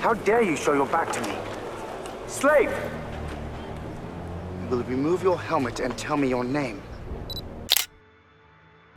How dare you show your back to me? Slave! Will you remove your helmet and tell me your name?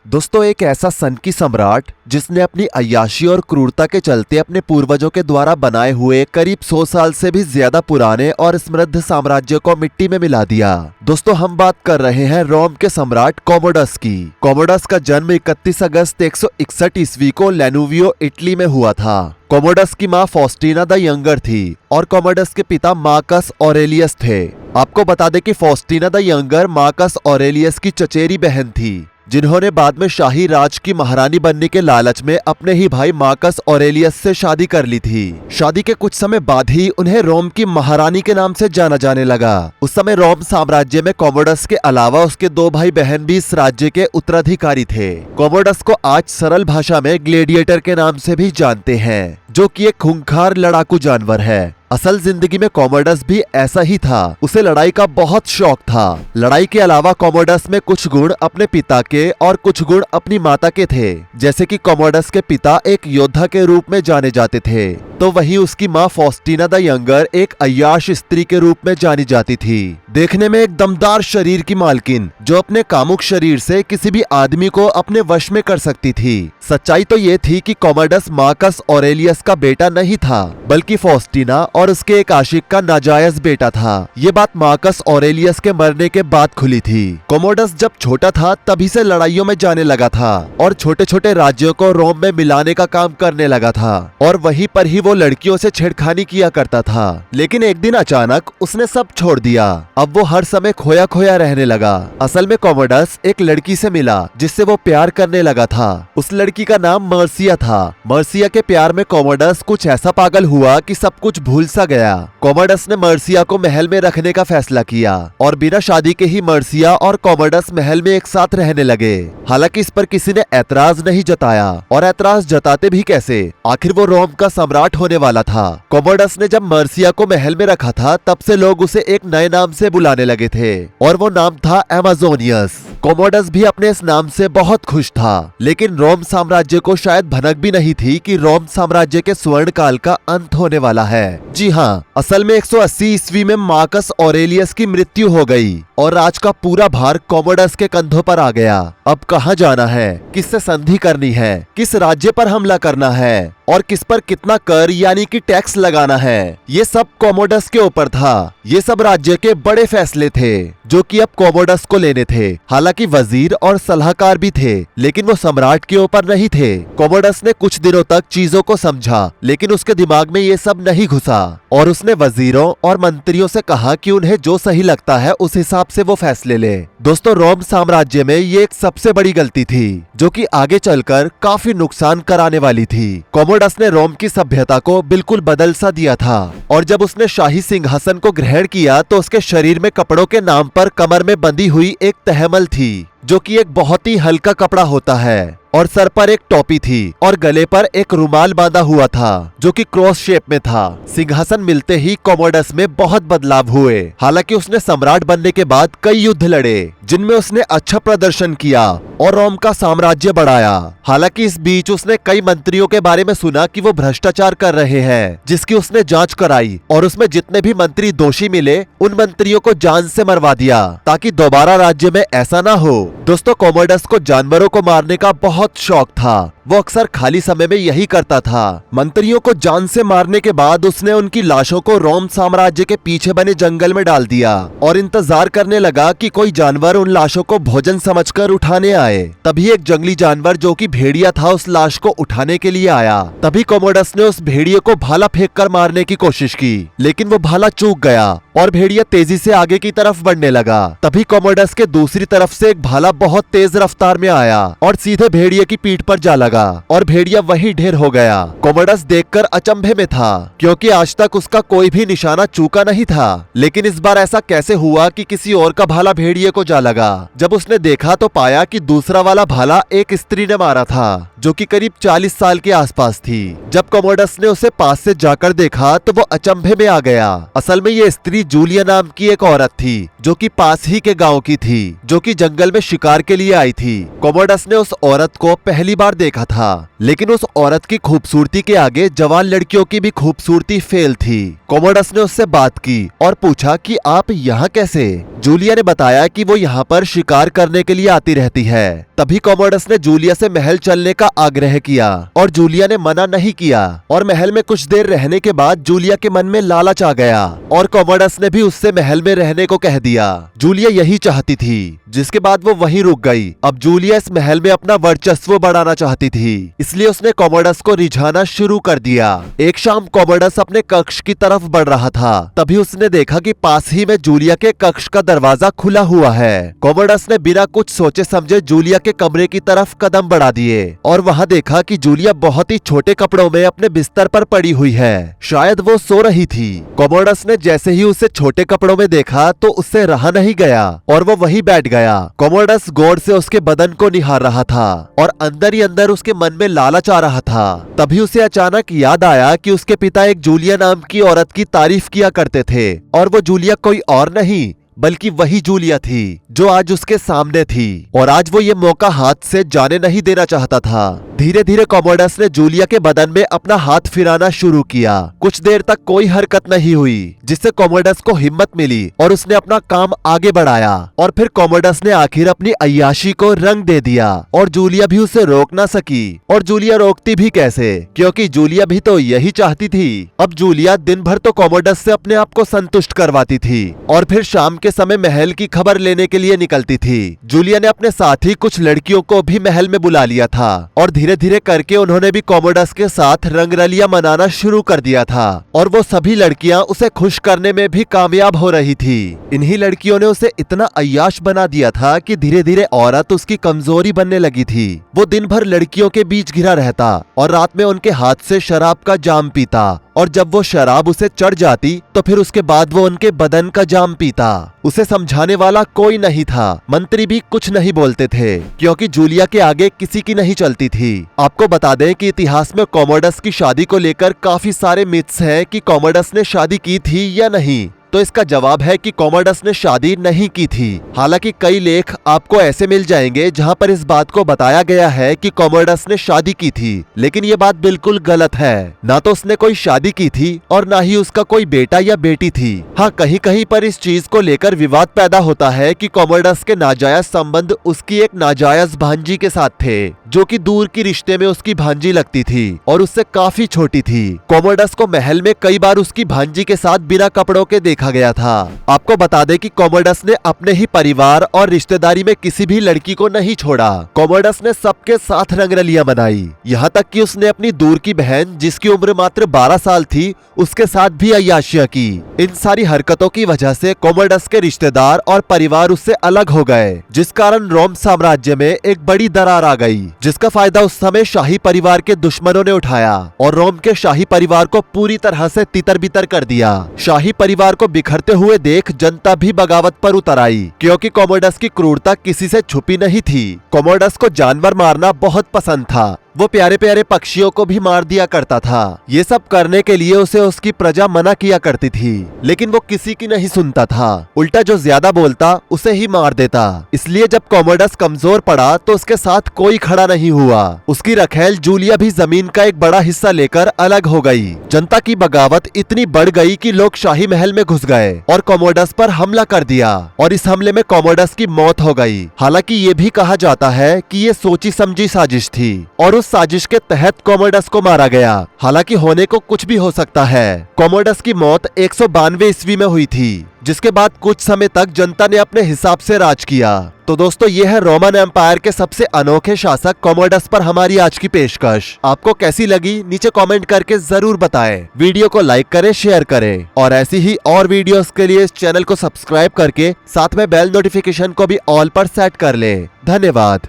दोस्तों, एक ऐसा सन की सम्राट जिसने अपनी अय्याशी और क्रूरता के चलते अपने पूर्वजों के द्वारा बनाए हुए करीब 100 साल से भी ज्यादा पुराने और समृद्ध साम्राज्य को मिट्टी में मिला दिया। दोस्तों, हम बात कर रहे हैं रोम के सम्राट कॉमोडस की। कॉमोडस का जन्म 31 अगस्त 161 ईस्वी को लेनुवियो, इटली में हुआ था। कॉमोडस की मां फॉस्टीना द यंगर थी और कॉमोडस के पिता मार्कस ऑरेलियस थे। आपको बता दें कि फॉस्टीना द यंगर मार्कस ऑरेलियस की चचेरी बहन थी, जिन्होंने बाद में शाही राज की महारानी बनने के लालच में अपने ही भाई मार्कस ऑरेलियस से शादी कर ली थी। शादी के कुछ समय बाद ही उन्हें रोम की महारानी के नाम से जाना जाने लगा। उस समय रोम साम्राज्य में कॉमोडस के अलावा उसके 2 भाई बहन भी इस राज्य के उत्तराधिकारी थे। कॉमोडस को आज सरल भाषा में ग्लेडिएटर के नाम से भी जानते हैं, जो कि एक खूंखार लड़ाकू जानवर है। असल जिंदगी में कॉमोडस भी ऐसा ही था। उसे लड़ाई का बहुत शौक था। लड़ाई के अलावा कॉमोडस में कुछ गुण अपने पिता के और कुछ गुण अपनी माता के थे। जैसे कि कॉमोडस के पिता एक योद्धा के रूप में जाने जाते थे, तो वहीं उसकी माँ फॉस्टीना द यंगर एक अय्याश स्त्री के रूप में जानी जाती थी। देखने में एक दमदार शरीर की मालकिन, जो अपने कामुक शरीर से किसी भी आदमी को अपने वश में कर सकती थी। सच्चाई तो ये थी कि कॉमोडस मार्कस ऑरेलियस का बेटा नहीं था, बल्कि फॉस्टीना और उसके एक आशिक का नाजायज बेटा था। ये बात मार्कस ऑरेलियस के मरने के बाद खुली थी। कॉमोडस जब छोटा था तभी से लड़ाइयों में जाने लगा था और छोटे छोटे राज्यों को रोम में मिलाने का काम करने लगा था, और वहीं पर ही वो लड़कियों से छेड़खानी किया करता था। लेकिन एक दिन अचानक उसने सब छोड़ दिया। अब वो हर समय खोया खोया रहने लगा। असल में कॉमोडस एक लड़की से मिला जिससे वो प्यार करने लगा था। उस लड़की का नाम मर्सिया था। मर्सिया के प्यार में कॉमोडस कुछ ऐसा पागल हुआ कि सब कुछ भूल सा गया। कॉमोडस ने मर्सिया को महल में रखने का फैसला किया और बिना शादी के ही मर्सिया और कॉमोडस महल में एक साथ रहने लगे। हालांकि इस पर किसी ने ऐतराज नहीं जताया, और ऐतराज जताते भी कैसे, आखिर वो रोम का सम्राट होने वाला था। कॉमोडस ने जब मर्सिया को महल में रखा था तब से लोग उसे एक नए नाम से बुलाने लगे थे, और वो नाम था एमाजोनियस। कॉमोडस भी अपने इस नाम से बहुत खुश था, लेकिन रोम साम्राज्य को शायद भनक भी नहीं थी कि रोम साम्राज्य के स्वर्ण काल का अंत होने वाला है। जी हाँ, असल में 180 ईस्वी में मार्कस ऑरेलियस की मृत्यु हो गई और राज का पूरा भार कॉमोडस के कंधों पर आ गया। अब कहाँ जाना है, किससे संधि करनी है, किस राज्य पर हमला करना है और किस पर कितना कर यानी कि टैक्स लगाना है, ये सब कॉमोडस के ऊपर था। ये सब राज्य के बड़े फैसले थे जो कि अब कॉमोडस को लेने थे। हालांकि वजीर और सलाहकार भी थे, लेकिन वो सम्राट के ऊपर नहीं थे। कॉमोडस ने कुछ दिनों तक चीजों को समझा, लेकिन उसके दिमाग में ये सब नहीं घुसा और उसने वजीरों और मंत्रियों से कहा कि उन्हें जो सही लगता है उस हिसाब से वो फैसले ले। दोस्तों, रोम साम्राज्य में ये एक सबसे बड़ी गलती थी जो कि आगे चलकर काफी नुकसान कराने वाली थी। कॉमोडस ने रोम की सभ्यता को बिल्कुल बदल सा दिया था, और जब उसने शाही सिंहासन को ग्रहण किया तो उसके शरीर में कपड़ों के नाम पर कमर में बंधी हुई एक तहमल थी, जो कि एक बहुत ही हल्का कपड़ा होता है, और सर पर एक टोपी थी और गले पर एक रुमाल बांधा हुआ था जो कि क्रॉस शेप में था। सिंहासन मिलते ही कॉमोडस में बहुत बदलाव हुए। हालांकि उसने सम्राट बनने के बाद कई युद्ध लड़े जिनमें उसने अच्छा प्रदर्शन किया और रोम का साम्राज्य बढ़ाया। हालांकि इस बीच उसने कई मंत्रियों के बारे में सुना कि वो भ्रष्टाचार कर रहे हैं, जिसकी उसने जांच कराई और उसमें जितने भी मंत्री दोषी मिले उन मंत्रियों को जान से मरवा दिया ताकि दोबारा राज्य में ऐसा ना हो। दोस्तों, कॉमोडस को जानवरों को मारने का बहुत शौक था। वो अक्सर खाली समय में यही करता था। मंत्रियों को जान से मारने के बाद उसने उनकी लाशों को रोम साम्राज्य के पीछे बने जंगल में डाल दिया और इंतजार करने लगा कि कोई जानवर उन लाशों को भोजन समझकर उठाने आए। तभी एक जंगली जानवर जो कि भेड़िया था उस लाश को उठाने के लिए आया। तभी कॉमोडस ने उस भेड़िए को भाला फेंककर मारने की कोशिश की, लेकिन वो भाला चूक गया और भेड़िया तेजी से आगे की तरफ बढ़ने लगा। तभी कॉमोडस के दूसरी तरफ से एक भाला बहुत तेज रफ्तार में आया और सीधे भेड़िए की पीठ पर जा लगा और भेड़िया वहीं ढेर हो गया। कॉमोडस देखकर अचंभे में था, क्योंकि आज तक उसका कोई भी निशाना चूका नहीं था। लेकिन इस बार ऐसा कैसे हुआ कि किसी और का भाला भेड़िए को जा लगा? जब उसने देखा तो पाया कि दूसरा वाला भाला एक स्त्री ने मारा था जो कि करीब 40 साल के आसपास थी। जब कॉमोडस ने उसे पास से जाकर देखा तो वो अचंभे में आ गया। असल में ये स्त्री जूलिया नाम की एक औरत थी जो कि पास ही के गांव की थी, जो कि जंगल में शिकार के लिए आई थी। कॉमोडस ने उस औरत को पहली बार देखा था, लेकिन उस औरत की खूबसूरती के आगे जवान लड़कियों की भी खूबसूरती फेल थी। कॉमोडस ने उससे बात की और पूछा कि आप यहाँ कैसे? जूलिया ने बताया कि वो यहाँ पर शिकार करने के लिए आती रहती है। तभी कॉमोडस ने जूलिया से महल चलने का आग्रह किया और जूलिया ने मना नहीं किया और महल में कुछ देर रहने के बाद जूलिया के मन में लालच आ गया और कॉमोडस ने भी उससे महल में रहने को कह दिया। जूलिया यही चाहती थी, जिसके बाद वो वहीं रुक गई। अब जूलिया इस महल में अपना वर्चस्व बढ़ाना चाहती थी, इसलिए उसने कॉमोडस को रिझाना शुरू कर दिया। एक शाम कॉमोडस अपने कक्ष की तरफ बढ़ रहा था, तभी उसने देखा कि पास ही में जूलिया के कक्ष का दरवाजा खुला हुआ है। कॉमोडस ने बिना कुछ सोचे समझे जूलिया के कमरे की तरफ कदम बढ़ा दिए और वहाँ देखा कि जूलिया बहुत ही छोटे कपड़ों में अपने बिस्तर पर पड़ी हुई है। शायद वो सो रही थी। कॉमोडस ने जैसे ही उसे छोटे कपड़ों में देखा तो उससे रहा नहीं गया और वो वहीं बैठ गया। कॉमोडस गौर से उसके बदन को निहार रहा था और अंदर ही अंदर उसके मन में लालच आ रहा था। तभी उसे अचानक याद आया कि उसके पिता एक जूलिया नाम की औरत की तारीफ किया करते थे और वो जूलिया कोई और नहीं बल्कि वही जूलिया थी जो आज उसके सामने थी और आज वो ये मौका हाथ से जाने नहीं देना चाहता था। धीरे धीरे कॉमोडस ने जूलिया के बदन में अपना हाथ फिराना शुरू किया। कुछ देर तक कोई हरकत नहीं हुई, जिससे कॉमोडस को हिम्मत मिली और उसने अपना काम आगे बढ़ाया और फिर कॉमोडस ने आखिर अपनी अय्याशी को रंग दे दिया और जूलिया भी उसे रोक ना सकी। और जूलिया रोकती भी कैसे, क्योंकि जूलिया भी तो यही चाहती थी। अब जूलिया दिन भर तो कॉमोडस से अपने आप को संतुष्ट करवाती थी और फिर शाम के समय महल की खबर लेने के लिए निकलती थी। जूलिया ने अपने साथ ही कुछ लड़कियों को भी महल में बुला लिया था और धीरे धीरे करके उन्होंने भी कॉमोडस के साथ रंगरलिया मनाना शुरू कर दिया था और वो सभी लड़कियां उसे खुश करने में भी कामयाब हो रही थी। इन्हीं लड़कियों ने उसे इतना अय्याश बना दिया था कि धीरे धीरे औरत उसकी कमजोरी बनने लगी थी। वो दिन भर लड़कियों के बीच घिरा रहता और रात में उनके हाथ से शराब का जाम पीता और जब वो शराब उसे चढ़ जाती तो फिर उसके बाद वो उनके बदन का जाम पीता। उसे समझाने वाला कोई नहीं था, मंत्री भी कुछ नहीं बोलते थे क्योंकि जूलिया के आगे किसी की नहीं चलती थी। आपको बता दें कि इतिहास में कॉमोडस की शादी को लेकर काफी सारे मिथ्स हैं कि कॉमोडस ने शादी की थी या नहीं। तो इसका जवाब है कि कॉमोडस ने शादी नहीं की थी। हालांकि कई लेख आपको ऐसे मिल जाएंगे जहां पर इस बात को बताया गया है कि कॉमोडस ने शादी की थी, लेकिन ये बात बिल्कुल गलत है। ना तो उसने कोई शादी की थी और ना ही उसका कोई बेटा या बेटी थी। हाँ, कहीं कहीं पर इस चीज को लेकर विवाद पैदा होता है कि कॉमोडस के नाजायज संबंध उसकी एक नाजायज भांजी के साथ थे, जो कि दूर की रिश्ते में उसकी भांजी लगती थी और उससे काफी छोटी थी। कॉमोडस को महल में कई बार उसकी भांजी के साथ बिना कपड़ों के देखा गया था। आपको बता दें कि कॉमोडस ने अपने ही परिवार और रिश्तेदारी में किसी भी लड़की को नहीं छोड़ा। कॉमोडस ने सबके साथ रंगरलियां मनाई, यहाँ तक कि उसने अपनी दूर की बहन जिसकी उम्र मात्र 12 साल थी उसके साथ भी अय्याशियां की। इन सारी हरकतों की वजह से कॉमोडस के रिश्तेदार और परिवार उससे अलग हो गए, जिस कारण रोम साम्राज्य में एक बड़ी दरार आ गई, जिसका फायदा उस समय शाही परिवार के दुश्मनों ने उठाया और रोम के शाही परिवार को पूरी तरह से तितर बितर कर दिया। शाही परिवार को बिखरते हुए देख जनता भी बगावत पर उतर आई, क्योंकि कॉमोडस की क्रूरता किसी से छुपी नहीं थी। कॉमोडस को जानवर मारना बहुत पसंद था। वो प्यारे प्यारे पक्षियों को भी मार दिया करता था। ये सब करने के लिए उसे उसकी प्रजा मना किया करती थी, लेकिन वो किसी की नहीं सुनता था। उल्टा जो ज्यादा बोलता उसे ही मार देता। इसलिए जब कॉमोडस कमजोर पड़ा तो उसके साथ कोई खड़ा नहीं हुआ। उसकी रखेल जूलिया भी जमीन का एक बड़ा हिस्सा लेकर अलग हो गई। जनता की बगावत इतनी बढ़ गई कि लोग शाही महल में घुस गए और कॉमोडस पर हमला कर दिया और इस हमले में कॉमोडस की मौत हो गई। हालांकि ये भी कहा जाता है कि ये सोची समझी साजिश थी और साजिश के तहत कॉमोडस को मारा गया। हालांकि होने को कुछ भी हो सकता है। कॉमोडस की मौत 192 ईस्वी में हुई थी, जिसके बाद कुछ समय तक जनता ने अपने हिसाब से राज किया। तो दोस्तों, ये है रोमन एम्पायर के सबसे अनोखे शासक कॉमोडस पर हमारी आज की पेशकश। आपको कैसी लगी नीचे कमेंट करके जरूर बताएं। वीडियो को लाइक करें, शेयर करें और ऐसी ही और वीडियोस के लिए इस चैनल को सब्सक्राइब करके साथ में बेल नोटिफिकेशन को भी ऑल पर सेट कर लें। धन्यवाद।